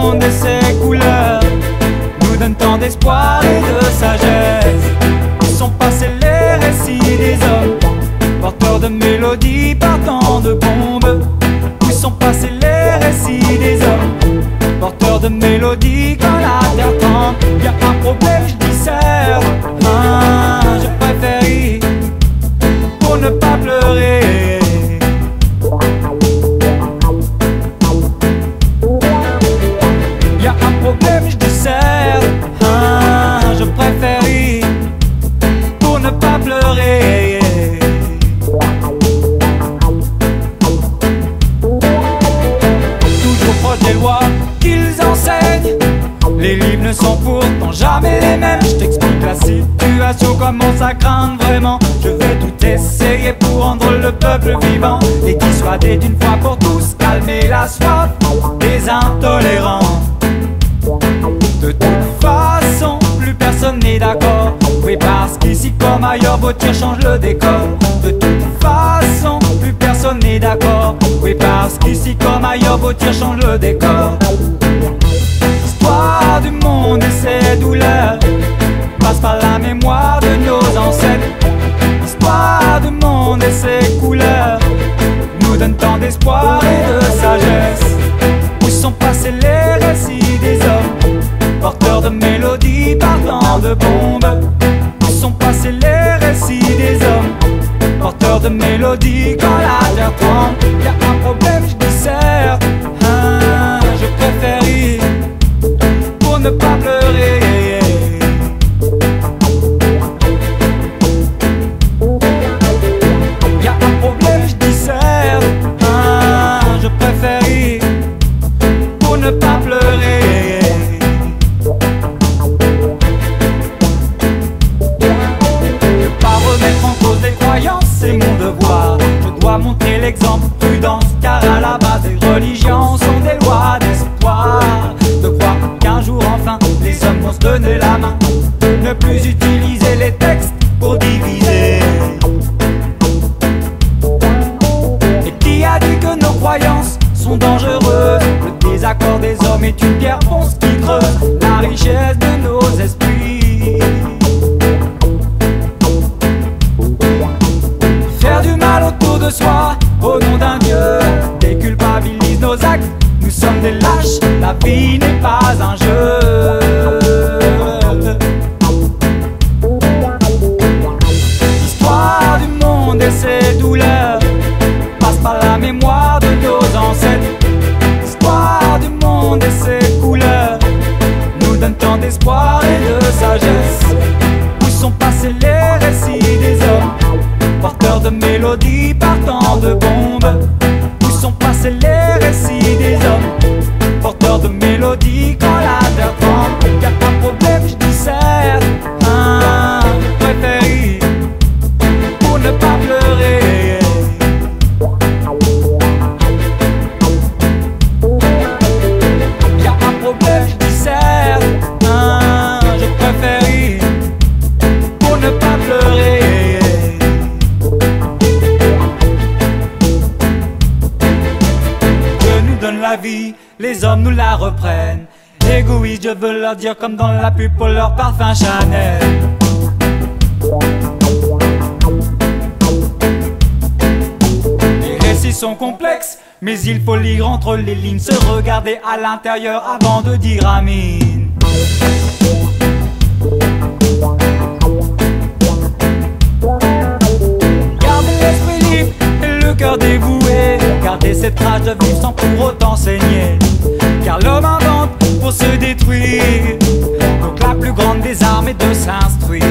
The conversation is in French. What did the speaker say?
monde et ses couleurs nous donnent tant d'espoir et de sagesse. Où sont passés les récits des hommes, porteurs de mélodies partant de bombes? Où sont passés les récits des hommes, porteurs de mélodies quand la terre tremble? Y'a un problème, je discerne, je préfère rire pour ne pas pleurer. Y'a un problème, je discerne, je préfère rire pour ne pas pleurer. Toujours proche des lois qu'ils enseignent, les livres ne sont pourtant jamais les mêmes. Je t'explique la situation commence à craindre vraiment. Je vais tout essayer pour rendre le peuple vivant et dissuader d'une fois pour tous, calmer la soif des intolérants. De toute façon, plus personne n'est d'accord. Oui, parce qu'ici comme ailleurs, vos tirs changent le décor. De toute façon, plus personne n'est d'accord. Oui, parce qu'ici comme ailleurs, vos tirs changent le décor. L'histoire du monde et ses douleurs passe par la mémoire de nos ancêtres. L'histoire du monde et ses couleurs nous donne tant d'espoir et de sagesse. Où sont passés les récits des hommes, porteurs de mélodies partant de bombes? Où sont passés les récits des hommes, porteurs de mélodies quand la terre tremble? Y'a un problème, je discerne, je préfère rire pour ne pas pleurer. Y'a un problème, je discerne, je préfère rire pour ne pas pleurer. Ne pas remettre en cause les croyances, c'est mon devoir. Je dois montrer l'exemple, prudence, car à la base des religions sont des lois d'espoir. De croire qu'un jour enfin les hommes vont se donner la main, ne plus utiliser les textes pour diviser. Et qui a dit que nos croyances sont dangereuses? Le désaccord des hommes est une pierre ponce qui creuse la richesse de nos esprits. Faire du mal autour de soi au nom d'un Dieu déculpabilise nos actes. Nous sommes des lâches, la vie n'est pas un jeu. L'histoire du monde et ses douleurs passe par la mémoire de nos ancêtres. L'histoire du monde et ses couleurs nous donne tant d'espoir et de sagesse. Où sont passés les récits des hommes, porteurs de mélodies partant de bombes? Où sont passés les récits des hommes, porteurs de mélodies quand la terre tremble? Y'a un problème, je discerne, je préfère rire pour ne pas pleurer. Y'a un problème, je discerne, je préfère rire pour ne pas pleurer. Dieu nous donne la vie, les hommes nous la reprennent. Égoïste, je veux leur dire comme dans la pub pour leur parfum Chanel. Les récits sont complexes, mais il faut lire entre les lignes, se regarder à l'intérieur avant de dire amine. Gardez l'esprit libre et le cœur dévoué, gardez cette rage de vivre sans pour autant saigner. Car l'homme invente pour se détruire, donc la plus grande des armes est de s'instruire.